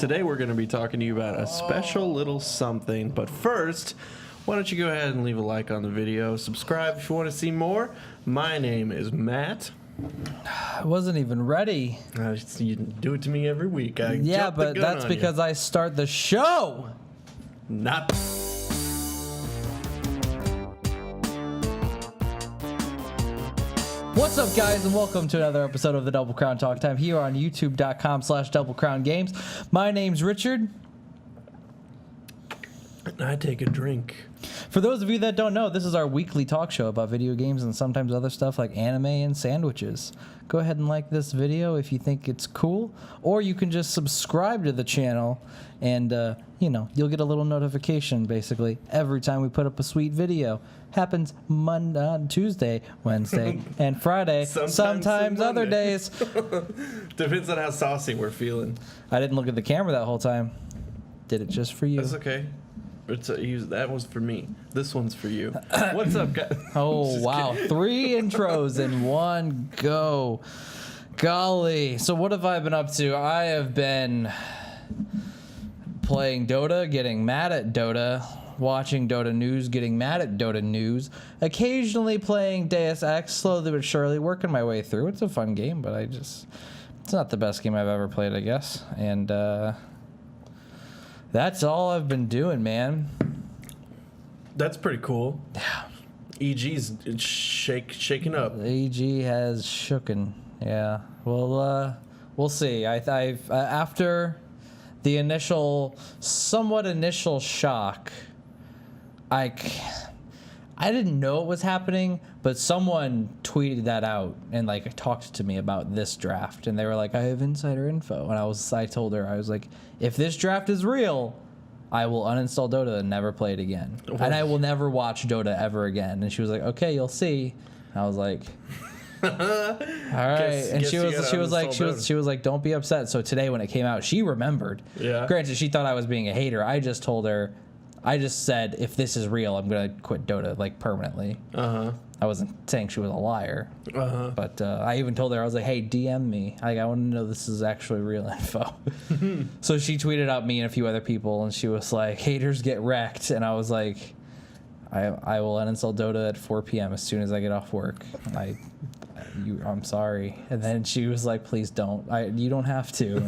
Today we're going to be talking to you about a special little something. But first, why don't you go ahead and leave a like on the video. Subscribe if you want to see more. My name is Matt. I wasn't even ready. You do it to me every week. Yeah, but that's because I start the show. Not... What's up, guys, and welcome to another episode of the Double Crown Talk Time here on youtube.com/DoubleCrownGames. My name's Richard. And I take a drink. For those of you that don't know, this is our weekly talk show about video games and sometimes other stuff like anime and sandwiches. Go ahead and like this video if you think it's cool, or you can just subscribe to the channel and, you'll get a little notification basically every time we put up a sweet video. Happens Monday, Tuesday, Wednesday, and Friday. Sometimes other days. Depends on how saucy we're feeling. I didn't look at the camera that whole time. Did it just for you. That's okay. That was for me. This one's for you. What's up, guys? Oh, wow. 3 intros in one go. Golly. So what have I been up to? I have been playing Dota, getting mad at Dota, watching Dota news, getting mad at Dota news, occasionally playing Deus Ex, slowly but surely working my way through. It's a fun game, but it's not the best game I've ever played, I guess. And that's all I've been doing, man. That's pretty cool. Yeah. EG's shaking up. EG has shooken. Yeah. Well, we'll see. I've after the somewhat initial shock, I didn't know it was happening, but someone tweeted that out and talked to me about this draft, and they were like, "I have insider info," and I told her, I was like, "If this draft is real, I will uninstall Dota and never play it again, and I will never watch Dota ever again." And she was like, "Okay, you'll see." And I was like, "All right." And she was like, "Don't be upset." So today when it came out, she remembered. Yeah. Granted, she thought I was being a hater. I just told her. I just said, if this is real, I'm going to quit Dota, permanently. Uh-huh. I wasn't saying she was a liar. Uh-huh. But I even told her, I was like, hey, DM me. I want to know this is actually real info. So she tweeted out me and a few other people, and she was like, haters get wrecked. And I was like, I will uninstall Dota at 4 p.m. as soon as I get off work. I'm sorry. And then she was like, please don't. You don't have to.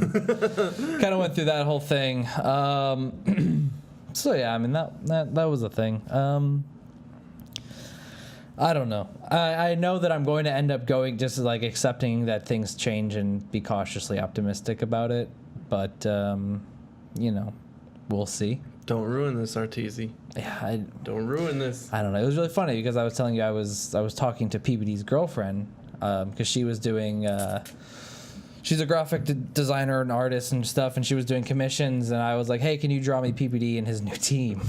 Kind of went through that whole thing. So yeah, I mean that was a thing. I don't know. I know that I'm going to end up going just accepting that things change and be cautiously optimistic about it. But we'll see. Don't ruin this, Arteezy. Yeah, don't ruin this. I don't know. It was really funny because I was telling you I was talking to PBD's girlfriend because she was doing. She's a graphic designer and artist and stuff, and she was doing commissions, and I was like, hey, can you draw me PPD and his new team?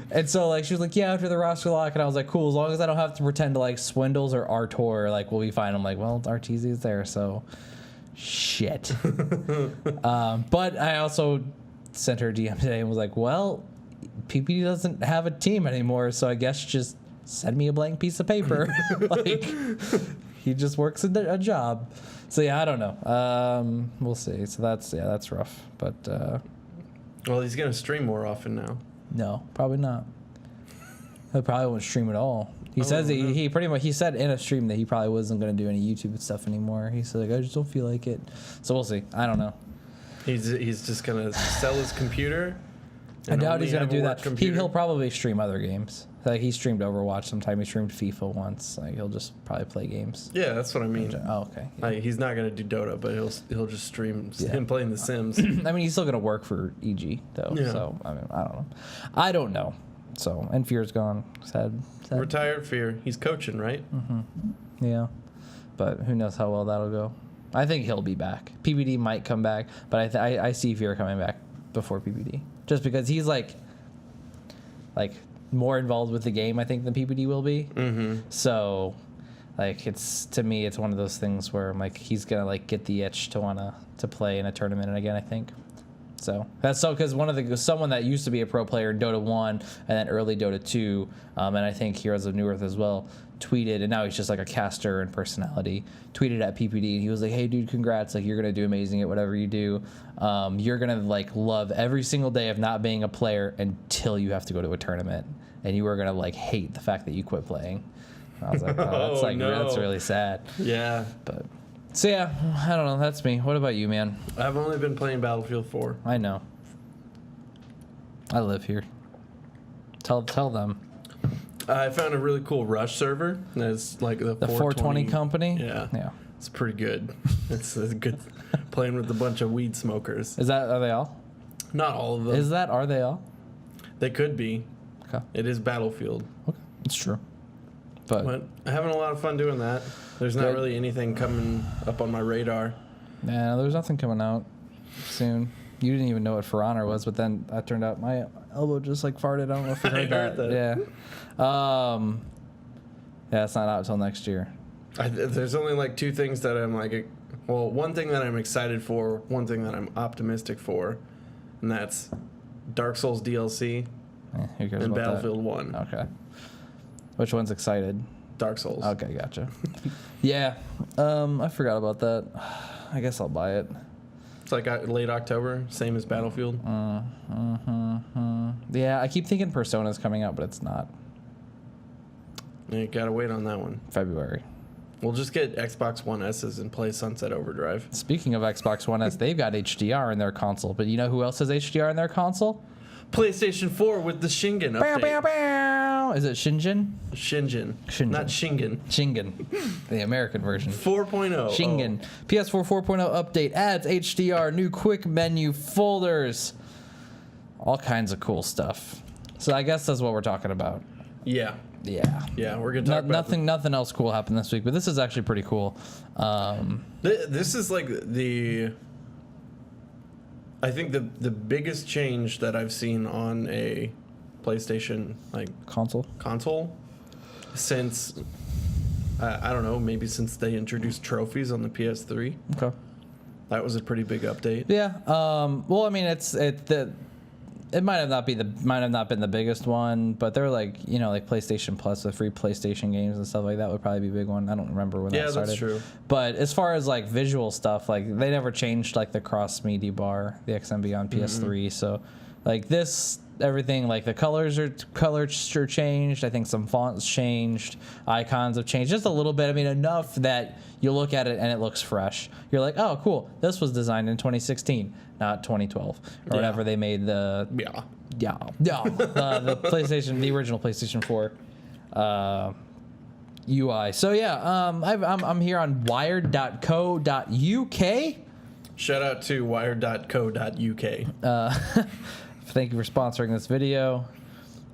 And so, she was like, yeah, after the roster lock, and I was like, cool, as long as I don't have to pretend to, Swindles or Artor, we'll be fine. I'm like, well, Arteezy's there, so shit. But I also sent her a DM today and was like, well, PPD doesn't have a team anymore, so I guess just send me a blank piece of paper. He just works a job. So yeah, I don't know. We'll see. So that's rough. But well, he's gonna stream more often now. No, probably not. He probably won't stream at all. He says he pretty much said in a stream that he probably wasn't gonna do any YouTube stuff anymore. He said I just don't feel like it. So we'll see. I don't know. He's just gonna sell his computer. I doubt he's gonna do that. He'll probably stream other games. He streamed Overwatch sometime. He streamed FIFA once. He'll just probably play games. Yeah, that's what I mean. Oh, okay. Yeah. He's not gonna do Dota, but he'll just stream him playing The Sims. I mean, he's still gonna work for EG though. Yeah. So I mean, I don't know. So and Fear's gone. Sad. Retired Fear. He's coaching, right? Mm-hmm. Yeah, but who knows how well that'll go. I think he'll be back. PBD might come back, but I see Fear coming back before PBD, just because he's like more involved with the game, I think, than PPD will be. Mm-hmm. So, to me, it's one of those things where I'm like, he's gonna get the itch to wanna to play in a tournament again, I think. So that's so because someone that used to be a pro player in Dota 1 and then early Dota 2, and I think Heroes of New Earth as well, tweeted, and now he's just like a caster and personality, tweeted at PPD, and he was like, hey dude, congrats, like you're gonna do amazing at whatever you do. You're gonna like love every single day of not being a player until you have to go to a tournament, and you are gonna like hate the fact that you quit playing. And I was like, oh, that's that's really sad. Yeah. But so yeah, I don't know, that's me. What about you, man? I've only been playing Battlefield 4. I know. I live here. Tell them. I found a really cool Rush server. That's like the 420 company. Yeah. It's pretty good. It's good playing with a bunch of weed smokers. Are they all? Not all of them. Are they all? They could be. Okay. It is Battlefield. Okay. It's true. But I'm having a lot of fun doing that. There's not really anything coming up on my radar. Nah, there's nothing coming out soon. You didn't even know what For Honor was, but then that turned out my elbow just like farted. I don't know if you heard that. Yeah. Yeah, it's not out until next year. There's only like two things that I'm like, well, one thing that I'm excited for, one thing that I'm optimistic for, and that's Dark Souls DLC Who cares and about Battlefield 1. Okay. Which one's excited? Dark Souls. Okay, gotcha. Yeah. I forgot about that. I guess I'll buy it. It's like late October, same as Battlefield. Yeah, I keep thinking Persona's coming out, but it's not. You gotta wait on that one. February. We'll just get Xbox One S's and play Sunset Overdrive. Speaking of Xbox One S, they've got HDR in their console, but you know who else has HDR in their console? PlayStation 4 with the Shingen update. Bow, bow, bow. Is it Shingen? Shingen. Not Shingen. Shingen. The American version. 4.0. Shingen. PS4 4.0 update adds HDR, new quick menu folders. All kinds of cool stuff. So I guess that's what we're talking about. Yeah. Yeah. Yeah, we're going to talk about nothing else cool happened this week, but this is actually pretty cool. This is like I think the biggest change that I've seen on a PlayStation console since I don't know, maybe since they introduced trophies on the PS3. Okay. That was a pretty big update. Yeah. Well, I mean, it might have not been the biggest one, but they're like, like PlayStation Plus with free PlayStation games and stuff like that would probably be a big one. I don't remember when that started. Yeah, that's true. But as far as like visual stuff, like they never changed like the cross media bar, the XMB on PS3. So like this, everything like the colors are changed. I think some fonts changed, icons have changed just a little bit. I mean, enough that you look at it and it looks fresh. You're like, oh, cool. This was designed in 2016, not 2012 or whenever they made the the PlayStation, the original PlayStation 4 UI. So yeah, I'm here on Wired.co.uk. Shout out to Wired.co.uk. Thank you for sponsoring this video.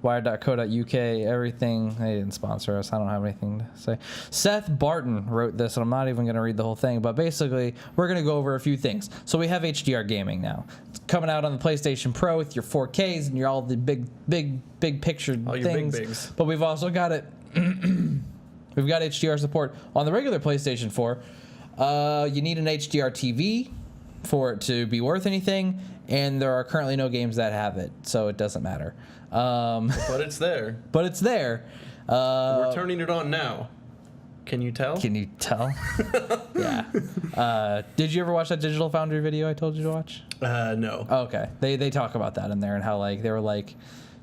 Wired.co.uk, everything. They didn't sponsor us. I don't have anything to say. Seth Barton wrote this, and I'm not even going to read the whole thing, but basically, we're going to go over a few things. So we have HDR gaming now. It's coming out on the PlayStation Pro with your 4Ks and all the big picture all things. Your big bigs. But we've also got it. We've got HDR support on the regular PlayStation 4. You need an HDR TV for it to be worth anything, and there are currently no games that have it, so it doesn't matter. But it's there. But it's there. We're turning it on now. Can you tell? Can you tell? Yeah. Did you ever watch that Digital Foundry video I told you to watch? No. Okay. They talk about that in there and how like they were like,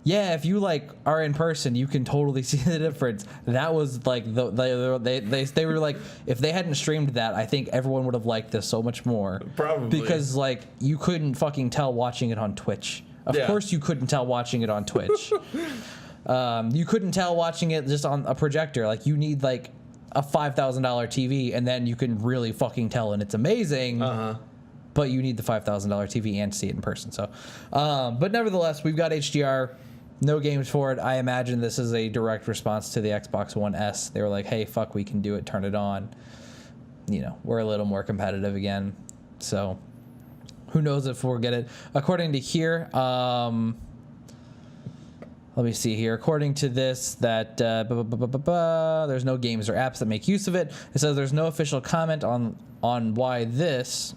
yeah, if you like are in person, you can totally see the difference. That was like they were like, if they hadn't streamed that, I think everyone would have liked this so much more. Probably. Because like you couldn't fucking tell watching it on Twitch. Of course you couldn't tell watching it on Twitch. You couldn't tell watching it just on a projector. Like you need like a $5,000 TV, and then you can really fucking tell, and it's amazing. But you need the $5,000 TV and see it in person. So, but nevertheless, we've got HDR. No games for it. I imagine this is a direct response to the Xbox One S. They were like, hey, fuck, we can do it. Turn it on. We're a little more competitive again. So who knows if we'll get it. According to here, let me see here. According to this, that there's no games or apps that make use of it. It says there's no official comment on why this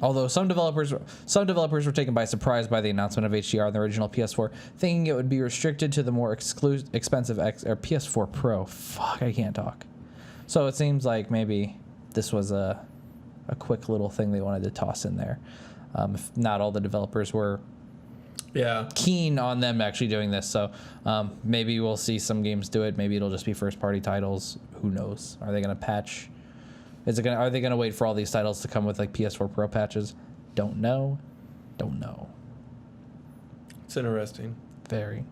Although some developers were taken by surprise by the announcement of HDR on the original PS4, thinking it would be restricted to the more expensive PS4 Pro. Fuck, I can't talk. So it seems like maybe this was a quick little thing they wanted to toss in there. If not all the developers were keen on them actually doing this. So maybe we'll see some games do it. Maybe it'll just be first-party titles. Who knows? Are they going to patch? Are they going to wait for all these titles to come with like PS4 Pro patches? Don't know. It's interesting. Very.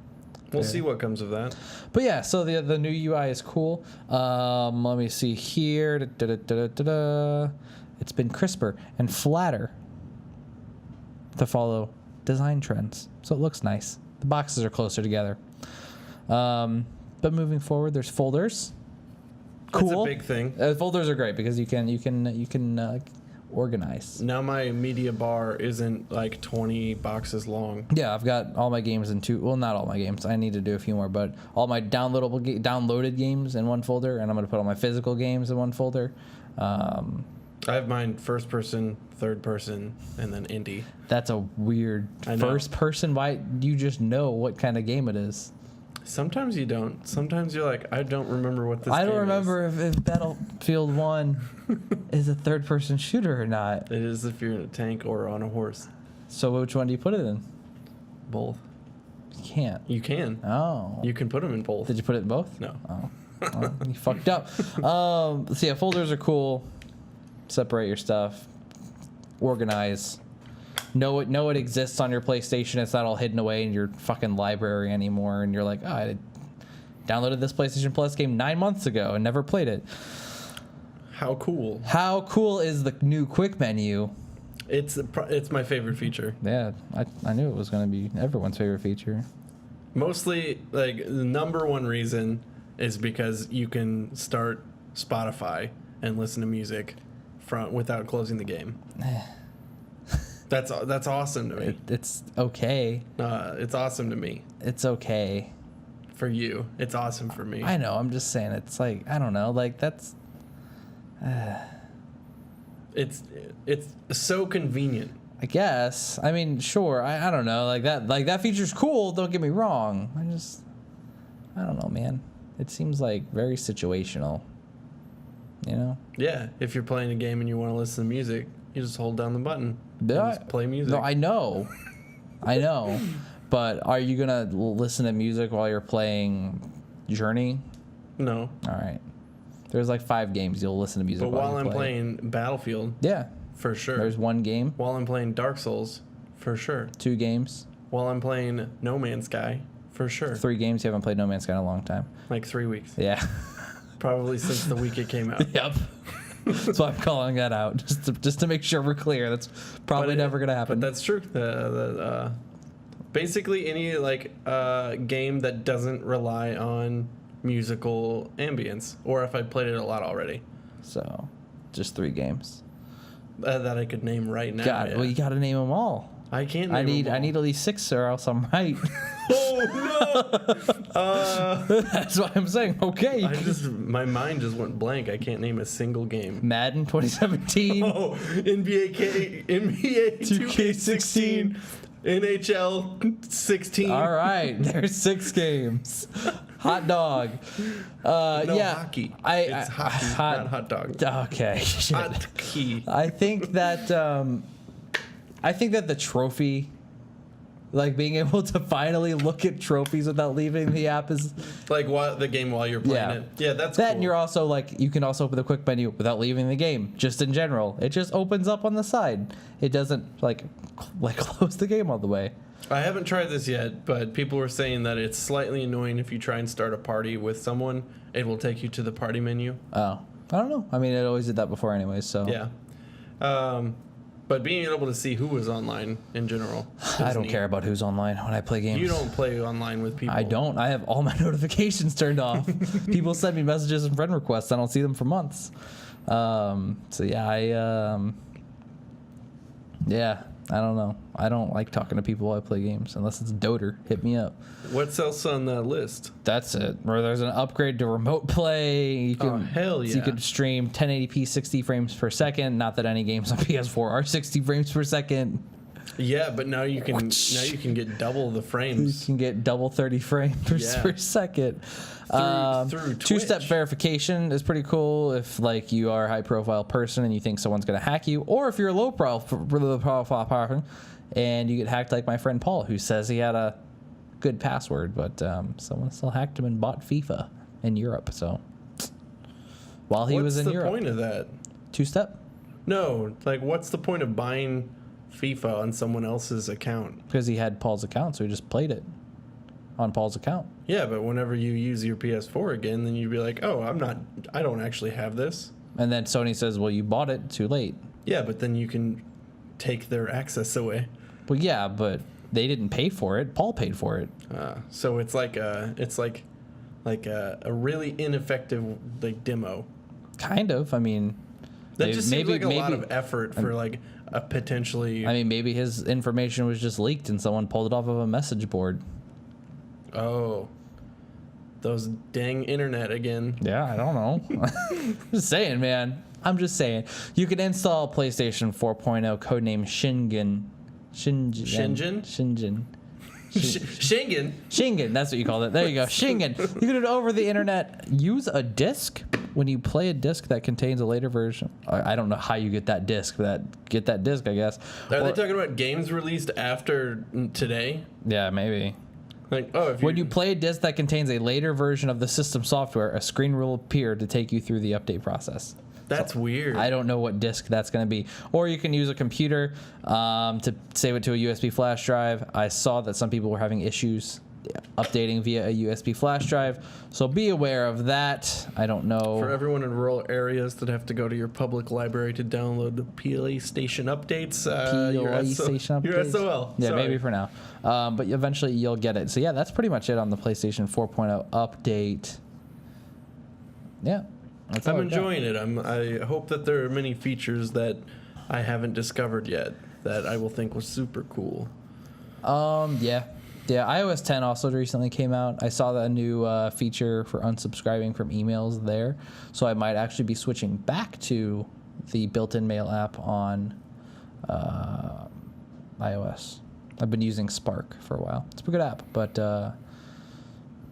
We'll see what comes of that. But yeah, so the new UI is cool. Let me see here. It's been crisper and flatter to follow design trends. So it looks nice. The boxes are closer together. But moving forward, there's folders. Cool. That's a big thing. Folders are great because you can organize. Now my media bar isn't like 20 boxes long. Yeah, I've got all my games in two. Well, not all my games. I need to do a few more, but all my downloaded games in one folder, and I'm going to put all my physical games in one folder. I have mine first person, third person, and then indie. That's a weird first person. Why you just know what kind of game it is? Sometimes you don't. Sometimes you're like, I don't remember what this. I don't game remember is. if Battlefield 1 is a third person shooter or not. It is if you're in a tank or on a horse. So which one do you put it in? Both. You can't. You can. Oh. You can put them in both. Did you put it in both? No. Oh. Well, you fucked up. So yeah, folders are cool. Separate your stuff. Organize. Know it exists on your PlayStation. It's not all hidden away in your fucking library anymore. And you're like, oh, I downloaded this PlayStation Plus game 9 months ago and never played it. How cool. How cool is the new quick menu? It's my favorite feature. Yeah, I knew it was going to be everyone's favorite feature. Mostly, like, the number one reason is because you can start Spotify and listen to music without closing the game. That's awesome to me. It's okay. It's awesome to me. It's okay. For you. It's awesome for me. I know. I'm just saying. It's like, I don't know. Like, that's... It's so convenient. I guess. I mean, sure. I don't know. Like that feature's cool. Don't get me wrong. I don't know, man. It seems like very situational. You know? Yeah. If you're playing a game and you want to listen to music, you just hold down the button. Just play music. No, I know. But are you gonna listen to music while you're playing Journey? No. All right. There's like 5 games you'll listen to music. But while I'm playing Battlefield, yeah, for sure. There's 1 game. While I'm playing Dark Souls, for sure. 2 games. While I'm playing No Man's Sky, for sure. 3 games. You haven't played No Man's Sky in a long time. Like 3 weeks. Yeah. Probably since the week it came out. Yep. That's why I'm calling that out, just to make sure we're clear. That's probably never gonna happen. But that's true. Basically any game that doesn't rely on musical ambience, or if I played it a lot already. So, just 3 games that I could name right now. God, well, you got to name them all. I can't. I need at least 6, or else I'm right. Oh no! That's why I'm saying okay. My mind just went blank. I can't name a single game. Madden 2017. Oh, NBA 2K16. NHL 16. All right, there's 6 games. Hot dog. Yeah, hockey. It's hockey, not hot dog. Okay. Hockey. I think that the trophy, like being able to finally look at trophies without leaving the app, is like the game while you're playing it. Yeah, that's that. Cool. And you're also like, you can also open the quick menu without leaving the game. Just in general, it just opens up on the side. It doesn't like close the game all the way. I haven't tried this yet, but people were saying that it's slightly annoying if you try and start a party with someone. It will take you to the party menu. Oh, I don't know. I mean, it always did that before anyway, so. Yeah. But being able to see who was online in general. I don't care about who's online when I play games. You don't play online with people. I don't. I have all my notifications turned off. People send me messages and friend requests. I don't see them for months. So yeah, yeah. I don't know. I don't like talking to people while I play games unless it's Doter. Hit me up. What's else on that list? That's it. Where there's an upgrade to remote play. You can, hell yeah. You could stream 1080p 60 frames per second. Not that any games on PS4 are 60 frames per second. Yeah, but now you can get double the frames. You can get double 30 frames per second. Through Two-step verification is pretty cool if like you are a high-profile person and you think someone's going to hack you, or if you're a low-profile person and you get hacked, like my friend Paul, who says he had a good password, but someone still hacked him and bought FIFA in Europe. So while he was in Europe, what's the point of that? Two-step? No, like what's the point of buying FIFA on someone else's account? Because he had Paul's account, so he just played it on Paul's account. Yeah, but whenever you use your PS4 again, then you'd be like, oh, I don't actually have this. And then Sony says, well, you bought it too late. Yeah, but then you can take their access away. Well, yeah, but they didn't pay for it. Paul paid for it. So it's like a really ineffective like demo. Kind of. I mean, that just seems like a lot of effort for like a potentially. I mean, maybe his information was just leaked and someone pulled it off of a message board. Oh, those dang internet again. Yeah, I don't know. I'm just saying, man. I'm just saying. You can install PlayStation 4.0 codename Shingen. Shingen? Shingen, that's what you called it. There you go. Shingen. You can do it over the internet. Use a disc. When you play a disc that contains a later version, I don't know how you get that disc, but get that disc, I guess. Are they talking about games released after today? Yeah, maybe. Like, when you play a disc that contains a later version of the system software, a screen will appear to take you through the update process. That's weird. I don't know what disc that's going to be. Or you can use a computer to save it to a USB flash drive. I saw that some people were having issues updating via a USB flash drive, so be aware of that. I don't know. For everyone in rural areas that have to go to your public library to download the PlayStation updates, you're SOL. Yeah, Sorry. maybe for now. But eventually you'll get it. So yeah, that's pretty much it on the PlayStation 4.0 update. Yeah. I'm enjoying it. I hope that there are many features that I haven't discovered yet that I will think was super cool. Yeah, iOS 10 also recently came out. I saw a new feature for unsubscribing from emails there. So I might actually be switching back to the built-in mail app on iOS. I've been using Spark for a while. It's a good app, but I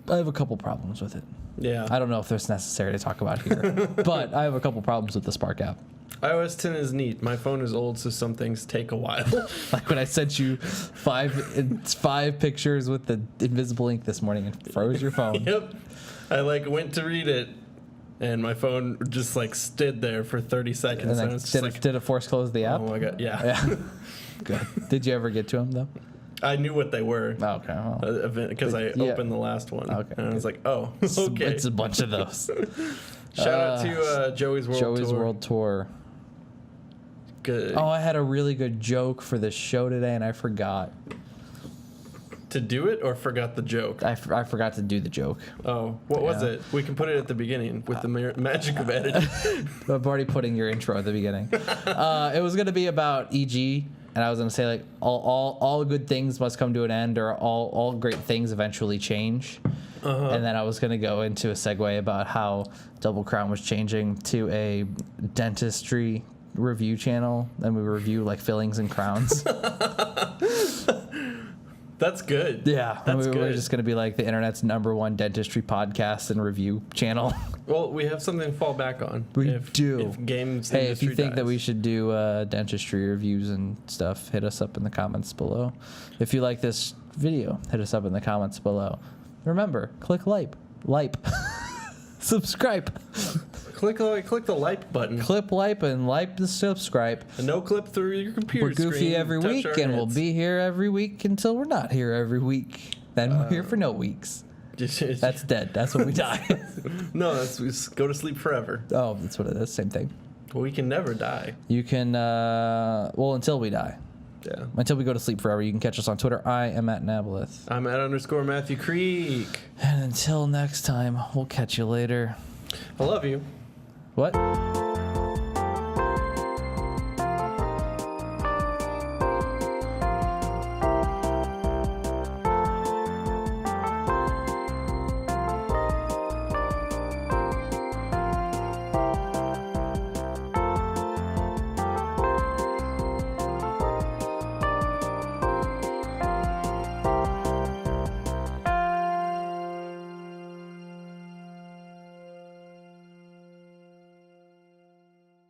have a couple problems with it. Yeah. I don't know if it's necessary to talk about here, but I have a couple problems with the Spark app. iOS 10 is neat. My phone is old, so some things take a while. Like when I sent you five pictures with the invisible ink this morning and froze your phone. Yep. I went to read it, and my phone just stood there for 30 seconds. And did it force close the app? Oh my god, yeah. Good. Did you ever get to them though? I knew what they were. Oh, okay. Because I opened the last one. Okay. And I was like, oh, okay. It's a bunch of those. Shout out to Joey's World Tour. Good. Oh, I had a really good joke for the show today, and I forgot. To do it, or forgot the joke? I forgot to do the joke. Oh, what was it? We can put it at the beginning with the magic of editing. I'm already putting your intro at the beginning. It was going to be about EG, and I was going to say all good things must come to an end, or all great things eventually change. Uh-huh. And then I was going to go into a segue about how Double Crown was changing to a dentistry review channel, and we review fillings and crowns. That's good. Yeah, we're just going to be the internet's #1 dentistry podcast and review channel. Well, we have something to fall back on. If games hey, if you think dies. that we should do dentistry reviews and stuff, hit us up in the comments below. If you like this video, hit us up in the comments below. Remember, click like, subscribe. Click the like button. Clip like and the subscribe. A no clip through your computer. We're goofy screen, every week, and we'll be here every week until we're not here every week. Then we're here for no weeks. That's dead. That's when we die. No, we go to sleep forever. Oh, that's what it is. Same thing. Well, we can never die. You can, until we die. Yeah. Until we go to sleep forever. You can catch us on Twitter. I am at Nablith. I'm at _Matthew Creek. And until next time, we'll catch you later. I love you. What?